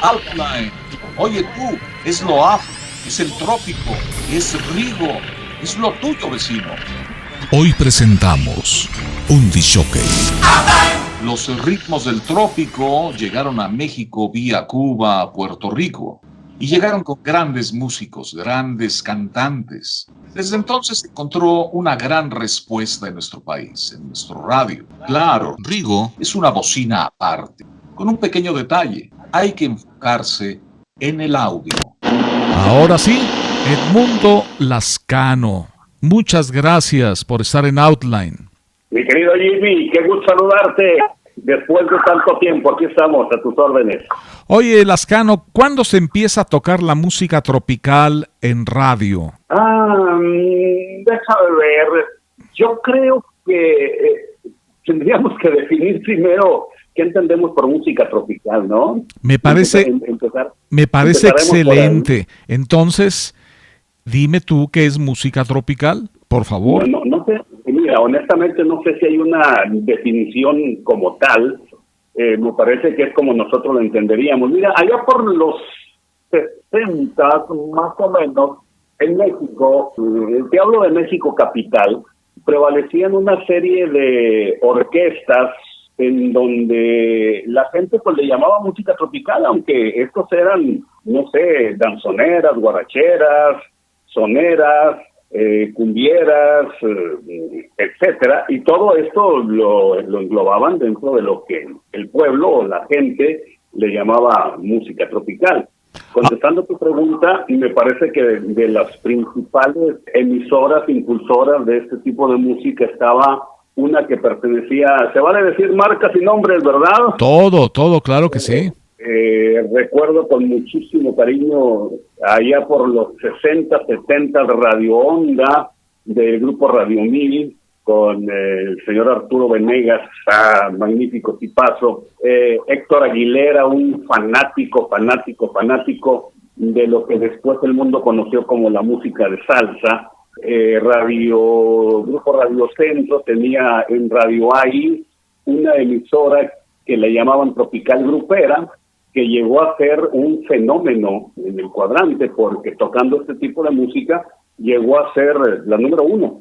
Outline. Oye tú, es lo afro, es el trópico, es Rigo, es lo tuyo, vecino. Hoy presentamos un disjockey. Los ritmos del trópico llegaron a México vía Cuba, Puerto Rico, y llegaron con grandes músicos, grandes cantantes. Desde entonces se encontró una gran respuesta en nuestro país, en nuestro radio. Claro, Rigo es una bocina aparte, con un pequeño detalle. Hay que enfocarse en el audio. Ahora sí, Edmundo Lascano. Muchas gracias por estar en Outline. Mi querido Jimmy, qué gusto saludarte. Después de tanto tiempo, aquí estamos a tus órdenes. Oye, Lascano, ¿cuándo se empieza a tocar la música tropical en radio? Déjame ver. Yo creo que tendríamos que definir primero qué entendemos por música tropical, ¿no? Me parece excelente. Entonces, dime tú qué es música tropical, por favor. No sé, mira, honestamente no sé si hay una definición como tal. Me parece que es como nosotros lo entenderíamos. Mira, allá por los 60 más o menos, en México, te hablo de México capital, prevalecían una serie de orquestas en donde la gente pues le llamaba música tropical, aunque estos eran, no sé, danzoneras, guaracheras, soneras, cumbieras, etcétera, y todo esto lo englobaban dentro de lo que el pueblo o la gente le llamaba música tropical. Contestando tu pregunta, me parece que de las principales emisoras impulsoras de este tipo de música estaba una que pertenecía, se vale decir marcas y nombres, ¿verdad? Todo, claro que sí. Recuerdo con muchísimo cariño allá por los 60, 70 Radio Onda del grupo Radio 1000 con el señor Arturo Venegas, magnífico tipazo, Héctor Aguilera, un fanático de lo que después el mundo conoció como la música de salsa. Grupo Radio Centro tenía en Radio AI una emisora que le llamaban Tropical Grupera, que llegó a ser un fenómeno en el cuadrante, porque tocando este tipo de música llegó a ser la número 1,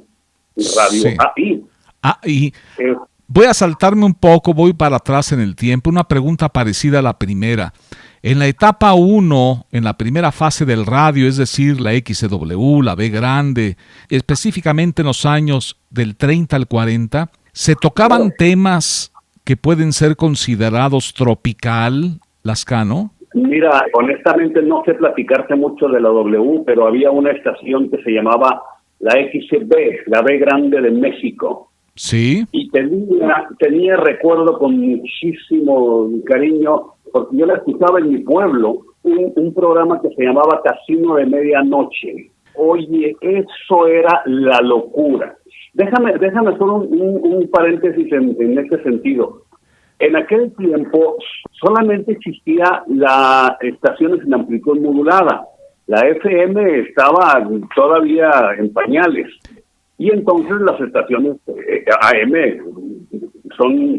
Radio AI. AI. Voy a saltarme un poco, voy para atrás en el tiempo, una pregunta parecida a la primera. En la etapa 1, en la primera fase del radio, es decir, la XCW, la B grande, específicamente en los años del 30 al 40, ¿se tocaban temas que pueden ser considerados tropical, Lascano? Mira, honestamente no sé platicarte mucho de la W, pero había una estación que se llamaba la XB, la B grande de México. Sí. Y tenía recuerdo con muchísimo cariño, porque yo la escuchaba en mi pueblo, un programa que se llamaba Casino de Medianoche. Oye, eso era la locura. Déjame solo un paréntesis en este sentido. En aquel tiempo solamente existía la estaciones en amplitud modulada. La FM estaba todavía en pañales. Y entonces las estaciones AM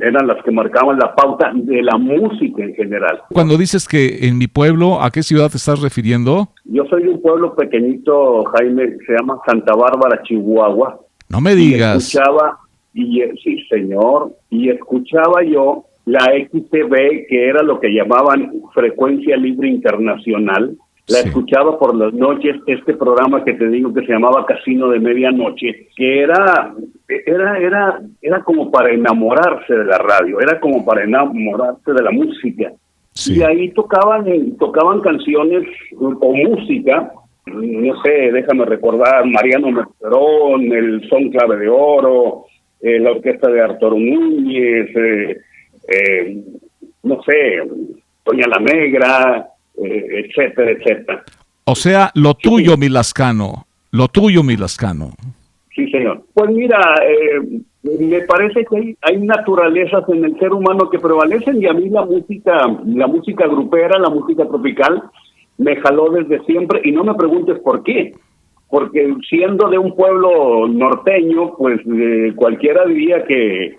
eran las que marcaban la pauta de la música en general. Cuando dices que en mi pueblo, ¿a qué ciudad te estás refiriendo? Yo soy de un pueblo pequeñito, Jaime, se llama Santa Bárbara, Chihuahua. No me digas. Sí, señor, y escuchaba yo la XTV, que era lo que llamaban Frecuencia Libre Internacional. La escuchaba por las noches, este programa que te digo que se llamaba Casino de Medianoche, que era como para enamorarse de la radio, era como para enamorarse de la música. Sí. Y ahí tocaban canciones o música, no sé, déjame recordar, Mariano Mesperón, el Son Clave de Oro, la orquesta de Arturo Núñez, no sé, Doña la Negra, etcétera, etcétera. O sea, lo tuyo, mi Lascano. Sí, señor. Pues mira, me parece que hay naturalezas en el ser humano que prevalecen, y a mí la música grupera, la música tropical, me jaló desde siempre, y no me preguntes por qué. Porque siendo de un pueblo norteño, pues cualquiera diría que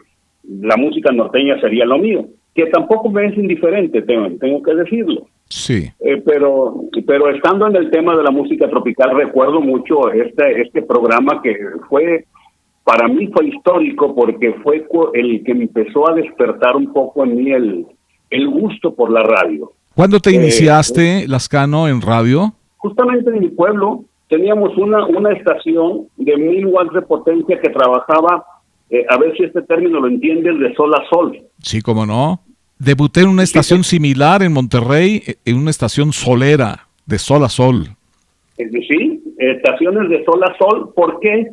la música norteña sería lo mío, que tampoco me es indiferente, tengo que decirlo. Sí. Pero estando en el tema de la música tropical, recuerdo mucho este programa que para mí fue histórico porque fue el que empezó a despertar un poco en mí el gusto por la radio. ¿Cuándo te iniciaste, Lascano, en radio? Justamente en mi pueblo teníamos una estación de 1000 watts de potencia que trabajaba, a ver si este término lo entienden, de sol a sol. Sí, cómo no. Debuté en una estación similar en Monterrey, en una estación solera, de sol a sol. Sí, estaciones de sol a sol. ¿Por qué?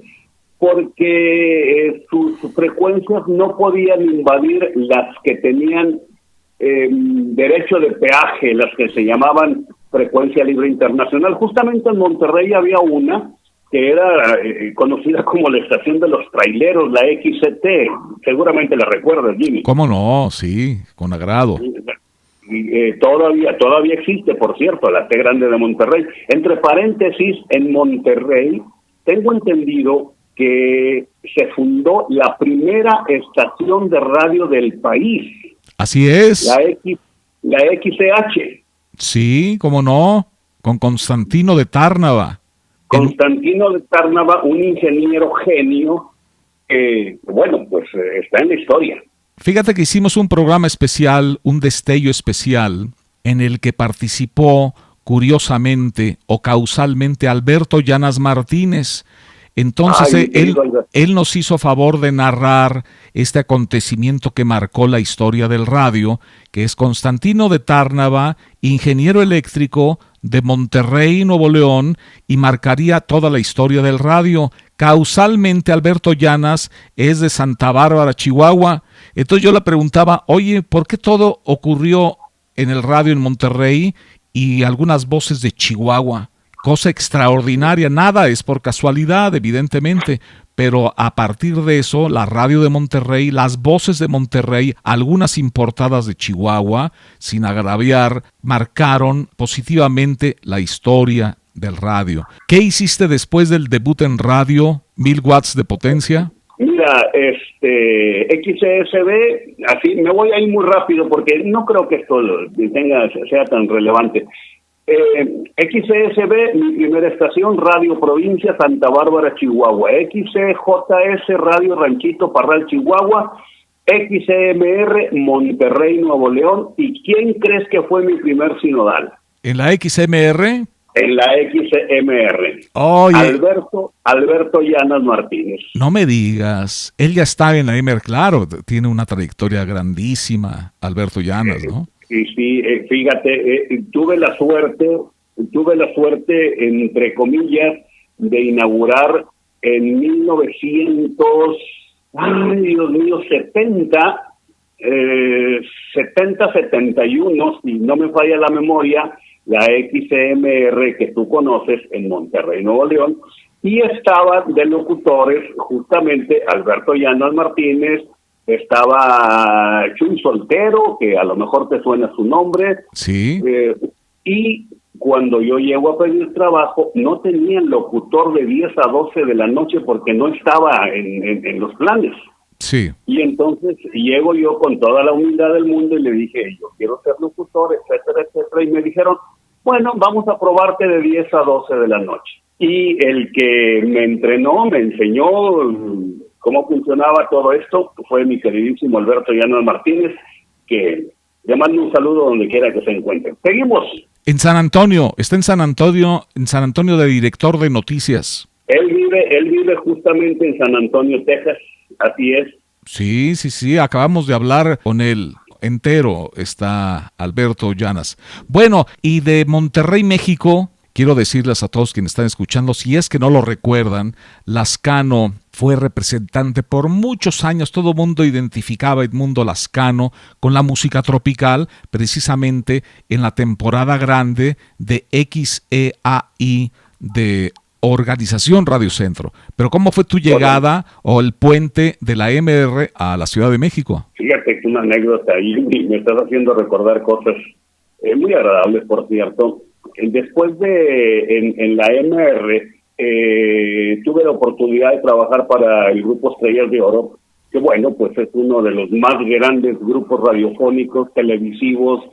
Porque sus frecuencias no podían invadir las que tenían derecho de peaje, las que se llamaban frecuencia libre internacional. Justamente en Monterrey había una que era conocida como la estación de los traileros, la XCT. Seguramente la recuerdas, Jimmy. ¿Cómo no? Sí, con agrado. Todavía existe, por cierto, la T grande de Monterrey. Entre paréntesis, en Monterrey tengo entendido que se fundó la primera estación de radio del país. Así es. La XCH. Sí, cómo no, con Constantino de Tárnava. Constantino de Tárnava, un ingeniero genio, bueno, pues está en la historia. Fíjate que hicimos un programa especial, un destello especial, en el que participó, curiosamente o causalmente, Alberto Llanas Martínez. Entonces él nos hizo favor de narrar este acontecimiento que marcó la historia del radio, que es Constantino de Tárnava, ingeniero eléctrico de Monterrey, Nuevo León, y marcaría toda la historia del radio. Causalmente, Alberto Llanas es de Santa Bárbara, Chihuahua. Entonces yo le preguntaba, oye, ¿por qué todo ocurrió en el radio en Monterrey y algunas voces de Chihuahua? Cosa extraordinaria, nada es por casualidad, evidentemente, pero a partir de eso, la radio de Monterrey, las voces de Monterrey, algunas importadas de Chihuahua, sin agraviar, marcaron positivamente la historia del radio. ¿Qué hiciste después del debut en radio, 1000 watts de potencia? Mira, XCSB, así me voy a ir muy rápido porque no creo que esto sea tan relevante. XCSB, mi primera estación, Radio Provincia, Santa Bárbara, Chihuahua. XCJS, Radio Ranchito Parral, Chihuahua. XMR, Monterrey, Nuevo León. ¿Y quién crees que fue mi primer sinodal? ¿En la XMR? En la XMR. Oye, Alberto Llanas Martínez. No me digas, él ya está en la MR, claro, tiene una trayectoria grandísima, Alberto Llanas, ¿no? Sí, fíjate, tuve la suerte, entre comillas, de inaugurar en 71, si no me falla la memoria, la XMR que tú conoces en Monterrey, Nuevo León, y estaba de locutores justamente Alberto Llanas Martínez, estaba Chuy Soltero, que a lo mejor te suena su nombre. Sí. Y cuando yo llego a pedir trabajo, no tenían locutor de 10 a 12 de la noche porque no estaba en los planes. Sí. Y entonces llego yo con toda la humildad del mundo y le dije, yo quiero ser locutor, etcétera, etcétera. Y me dijeron, bueno, vamos a probarte de 10 a 12 de la noche. Y el que me entrenó, me enseñó cómo funcionaba todo esto, fue mi queridísimo Alberto Llanas Martínez, que le mando un saludo donde quiera que se encuentre. Seguimos. En San Antonio, está en San Antonio de director de noticias. Él vive justamente en San Antonio, Texas, así es. Sí, acabamos de hablar con él. Entero está Alberto Llanas. Bueno, y de Monterrey, México, quiero decirles a todos quienes están escuchando, si es que no lo recuerdan, Lascano fue representante por muchos años, todo el mundo identificaba a Edmundo Lascano con la música tropical, precisamente en la temporada grande de XEAI de Organización Radio Centro. Pero ¿cómo fue tu llegada o el puente de la MR a la Ciudad de México? Fíjate que una anécdota ahí me estás haciendo recordar cosas muy agradables, por cierto. Después en la MR tuve la oportunidad de trabajar para el grupo Estrellas de Oro, que bueno, pues es uno de los más grandes grupos radiofónicos, televisivos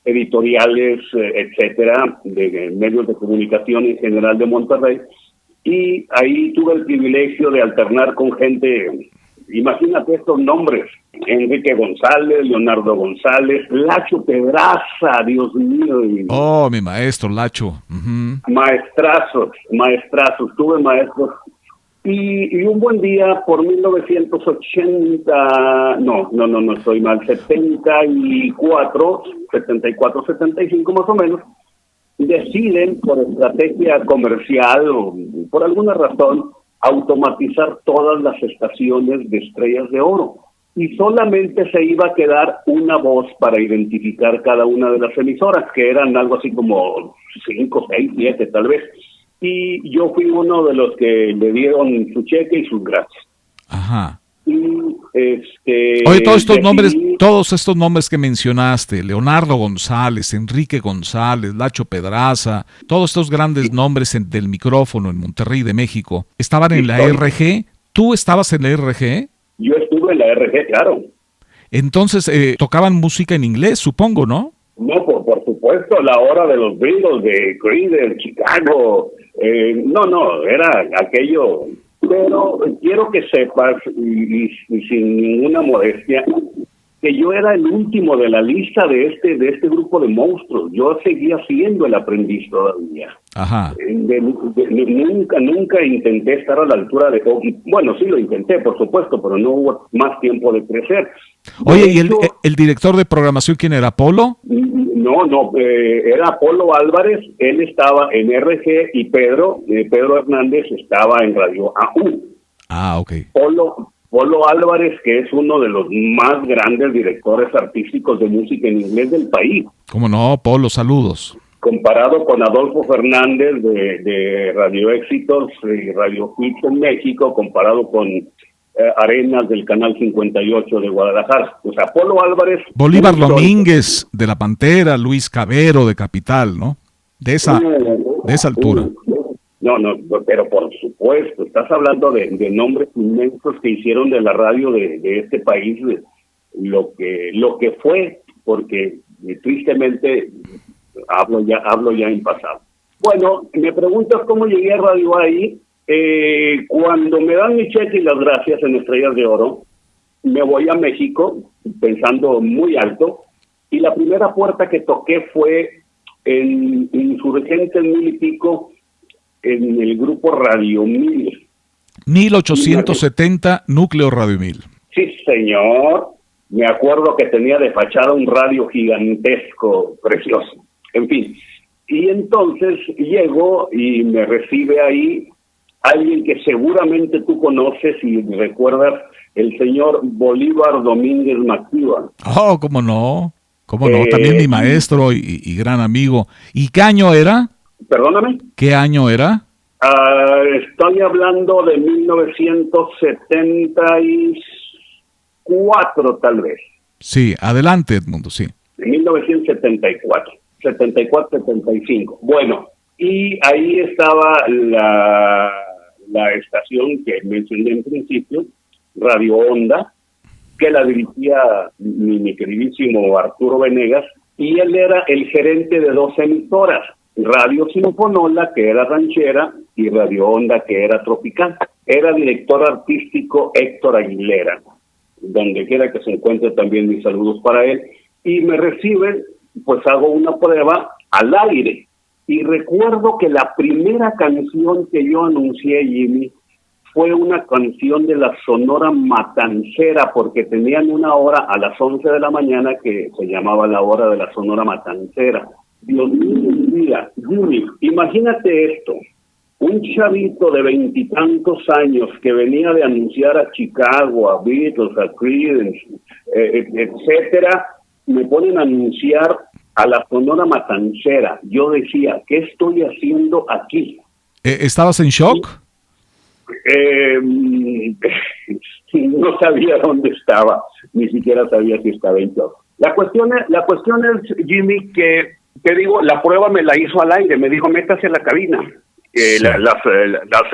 editoriales, etcétera, de medios de comunicación en general de Monterrey, y ahí tuve el privilegio de alternar con gente, imagínate estos nombres: Enrique González, Leonardo González, Lacho Pedraza, Dios mío. Oh, mi maestro, Lacho. Uh-huh. Maestrazos, tuve maestros. Y un buen día, por 1980, no, estoy mal, 74, 75 más o menos, deciden por estrategia comercial o por alguna razón automatizar todas las estaciones de Estrellas de Oro. Y solamente se iba a quedar una voz para identificar cada una de las emisoras, que eran algo así como 5, 6, 7 tal vez. Y yo fui uno de los que le dieron su cheque y sus gracias. Ajá. Y Oye, todos estos nombres que mencionaste, Leonardo González, Enrique González, Lacho Pedraza, todos estos grandes nombres del micrófono en Monterrey de México, ¿estaban en la RG? ¿Tú estabas en la RG? Yo estuve en la RG, claro. Entonces, tocaban música en inglés, supongo, ¿no? No, por supuesto, la hora de los Beatles, de Creedence, Chicago. Era aquello. Pero quiero que sepas, y sin ninguna modestia, que yo era el último de la lista de este grupo de monstruos. Yo seguía siendo el aprendiz todavía. Ajá. Nunca intenté estar a la altura de... Bueno, sí lo intenté, por supuesto, pero no hubo más tiempo de crecer. Oye, ¿y el director de programación quién era, Polo? No, era Polo Álvarez. Él estaba en RG y Pedro Hernández estaba en Radio AU. Ah, ok. Polo Álvarez, que es uno de los más grandes directores artísticos de música en inglés del país. ¿Cómo no, Polo? Saludos. Comparado con Adolfo Fernández de Radio Éxitos y Radio Hits en México, comparado con Arenas del Canal 58 de Guadalajara. O sea, Polo Álvarez... Bolívar Domínguez de La Pantera, Luis Cabero de Capital, ¿no? De esa altura. No, pero por supuesto, estás hablando de nombres inmensos que hicieron de la radio de este país lo que fue, porque tristemente hablo ya en pasado. Bueno, me preguntas cómo llegué a Radio ahí. Cuando me dan mi cheque y las gracias en Estrellas de Oro, me voy a México pensando muy alto, y la primera puerta que toqué fue en Insurgentes 1000 y pico, en el grupo Radio 1000. 1870, Núcleo Radio 1000. Sí, señor. Me acuerdo que tenía de fachada un radio gigantesco, precioso. En fin. Y entonces llego y me recibe ahí alguien que seguramente tú conoces y recuerdas, el señor Bolívar Domínguez Macías. Oh, cómo no. También mi maestro y gran amigo. ¿Y qué año era? ¿Perdóname? ¿Qué año era? Estoy hablando de 1974, tal vez. Sí, adelante, Edmundo, sí. De 1974, 75. Bueno, y ahí estaba la estación que mencioné en principio, Radio Onda, que la dirigía mi queridísimo Arturo Venegas, y él era el gerente de 2 emisoras, Radio Sinfonola, que era ranchera, y Radio Onda, que era tropical. Era director artístico Héctor Aguilera. Donde quiera que se encuentre, también mis saludos para él. Y me reciben, pues hago una prueba al aire. Y recuerdo que la primera canción que yo anuncié, Jimmy, fue una canción de la Sonora Matancera, porque tenían una hora a las 11 de la mañana que se llamaba la hora de la Sonora Matancera. Dios mío, mira, Jimmy, imagínate esto: un chavito de 20 y tantos años que venía de anunciar a Chicago, a Beatles, a Creedence, etcétera, me ponen a anunciar a la Sonora Matancera. Yo decía, ¿qué estoy haciendo aquí? ¿Estabas en shock? No sabía dónde estaba, ni siquiera sabía si estaba en shock. La cuestión es, Jimmy, que te digo, la prueba me la hizo al aire, me dijo, métase en la cabina. Sí. Las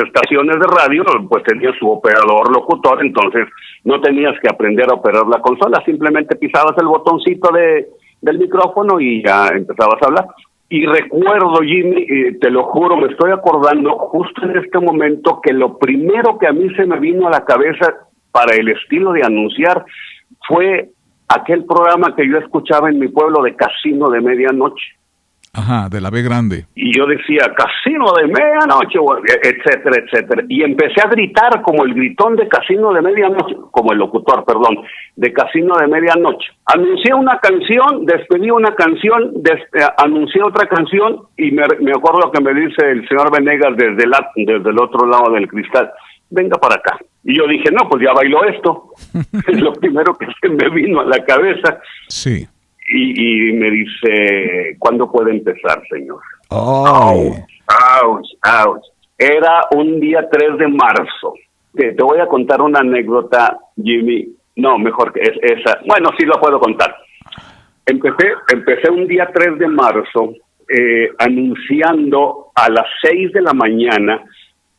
estaciones de radio pues tenían su operador locutor, entonces no tenías que aprender a operar la consola, simplemente pisabas el botoncito de del micrófono y ya empezabas a hablar. Y recuerdo, Jimmy, te lo juro, me estoy acordando justo en este momento que lo primero que a mí se me vino a la cabeza para el estilo de anunciar fue aquel programa que yo escuchaba en mi pueblo de Casino de Medianoche. Ajá, de la B grande. Y yo decía, Casino de Medianoche, etcétera, etcétera. Y empecé a gritar como el gritón de Casino de Medianoche, como el locutor, perdón, de Casino de Medianoche. Anuncié una canción, despedí una canción, anuncié otra canción y me acuerdo que me dice el señor Venegas desde el otro lado del cristal, venga para acá. Y yo dije, no, pues ya bailó esto. Es lo primero que se me vino a la cabeza. Sí. Y me dice, ¿cuándo puede empezar, señor? Oh. Ouch. Era un día 3 de marzo. Te voy a contar una anécdota, Jimmy. No, mejor que esa. Bueno, sí lo puedo contar. Empecé un día 3 de marzo anunciando a las 6 de la mañana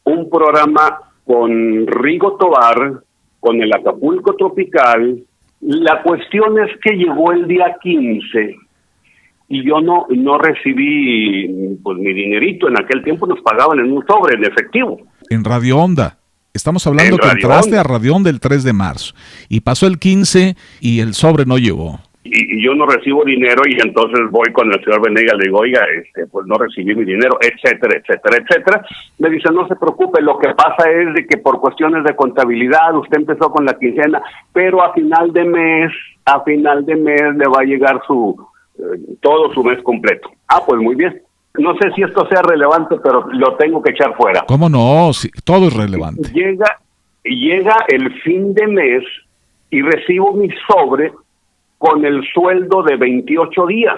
un programa con Rigo Tobar, con el Acapulco Tropical. La cuestión es que llegó el día 15 y yo no recibí pues mi dinerito. En aquel tiempo nos pagaban en un sobre, en efectivo. En Radio Onda. Estamos hablando que entraste a Radio Onda el 3 de marzo y pasó el 15 y el sobre no llegó. Y yo no recibo dinero y entonces voy con el señor Venegas, le digo, oiga, pues no recibí mi dinero, etcétera, etcétera, etcétera. Me dice, no se preocupe, lo que pasa es de que por cuestiones de contabilidad usted empezó con la quincena, pero a final de mes le va a llegar todo su mes completo. Ah, pues muy bien. No sé si esto sea relevante, pero lo tengo que echar fuera. ¿Cómo no? Sí, todo es relevante. Llega el fin de mes y recibo mi sobre con el sueldo de 28 días,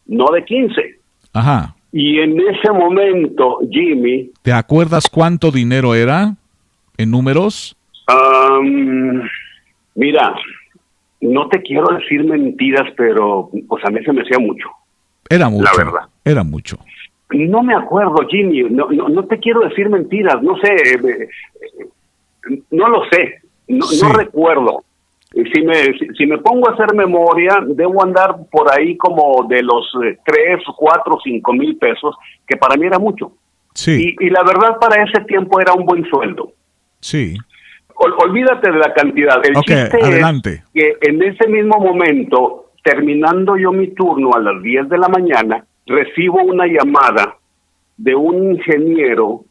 no de 15. Ajá. Y en ese momento, Jimmy... ¿Te acuerdas cuánto dinero era en números? Mira, no te quiero decir mentiras, pero pues a mí se me hacía mucho. Era mucho. La verdad. Era mucho. No me acuerdo, Jimmy, no te quiero decir mentiras, no sé, no lo sé, no recuerdo. Si me pongo a hacer memoria, debo andar por ahí como de los 3, 4, 5 mil pesos, que para mí era mucho. Sí. Y la verdad, para ese tiempo era un buen sueldo. Sí. Olvídate de la cantidad. El chiste adelante. Es que en ese mismo momento, terminando yo mi turno a las 10 de la mañana, recibo una llamada de un ingeniero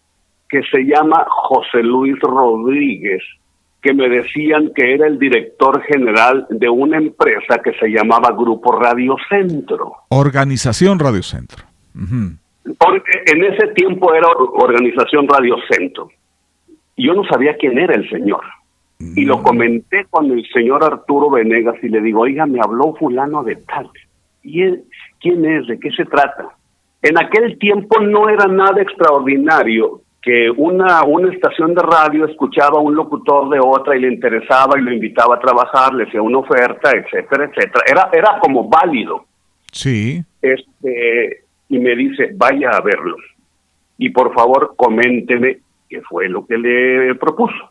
que se llama José Luis Rodríguez, que me decían que era el director general de una empresa que se llamaba Grupo Radio Centro. Organización Radio Centro. Uh-huh. En ese tiempo era Organización Radio Centro. Yo no sabía quién era el señor. Y lo comenté con el señor Arturo Venegas y le digo, oiga, me habló fulano de tal. ¿Y él, quién es? ¿De qué se trata? En aquel tiempo no era nada extraordinario que una estación de radio escuchaba a un locutor de otra y le interesaba y lo invitaba a trabajar, le hacía una oferta, etcétera, etcétera. Era como válido. Sí. Y me dice, vaya a verlo. Y por favor, coménteme qué fue lo que le propuso.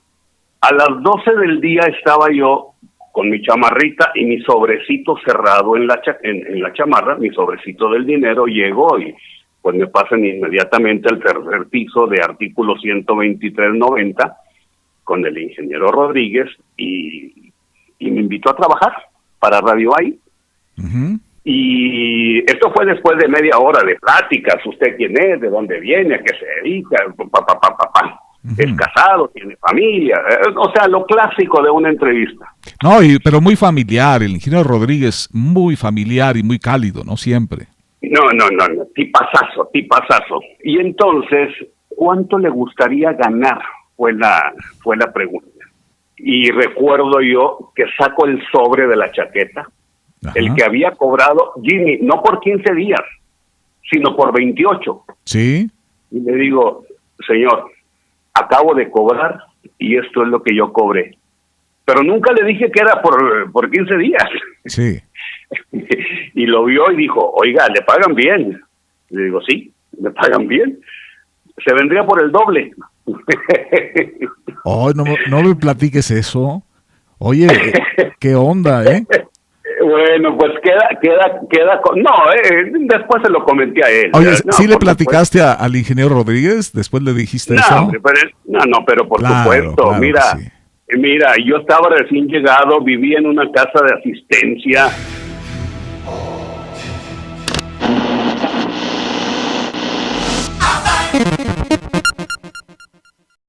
A las 12 del día estaba yo con mi chamarrita y mi sobrecito cerrado en la chamarra, mi sobrecito del dinero, llegó y pues me pasan inmediatamente al tercer piso de artículo 123.90 con el ingeniero Rodríguez y me invitó a trabajar para Radio ahí. Uh-huh. Y esto fue después de media hora de pláticas, usted quién es, de dónde viene, a qué se dedica, Uh-huh. Es casado, tiene familia, o sea, lo clásico de una entrevista. No, pero muy familiar, el ingeniero Rodríguez, muy familiar y muy cálido, ¿no? Siempre. No, tipazazo. Y entonces, ¿cuánto le gustaría ganar? Fue la pregunta. Y recuerdo yo que saco el sobre de la chaqueta, ajá, el que había cobrado Jimmy, no por 15 días, sino por 28. Sí. Y le digo, señor, acabo de cobrar y esto es lo que yo cobré. Pero nunca le dije que era por 15 días. Sí. Y lo vio y dijo, oiga, ¿le pagan bien? Le digo, sí, ¿le pagan bien? Se vendría por el doble. Oh, no me platiques eso. Oye, ¿qué onda, eh? Bueno, pues después se lo comenté a él. Oye, No, ¿sí le por platicaste al ingeniero Rodríguez? ¿Después le dijiste No, eso? hombre, pero por Claro, supuesto, claro, sí. Mira, yo estaba recién llegado, vivía en una casa de asistencia,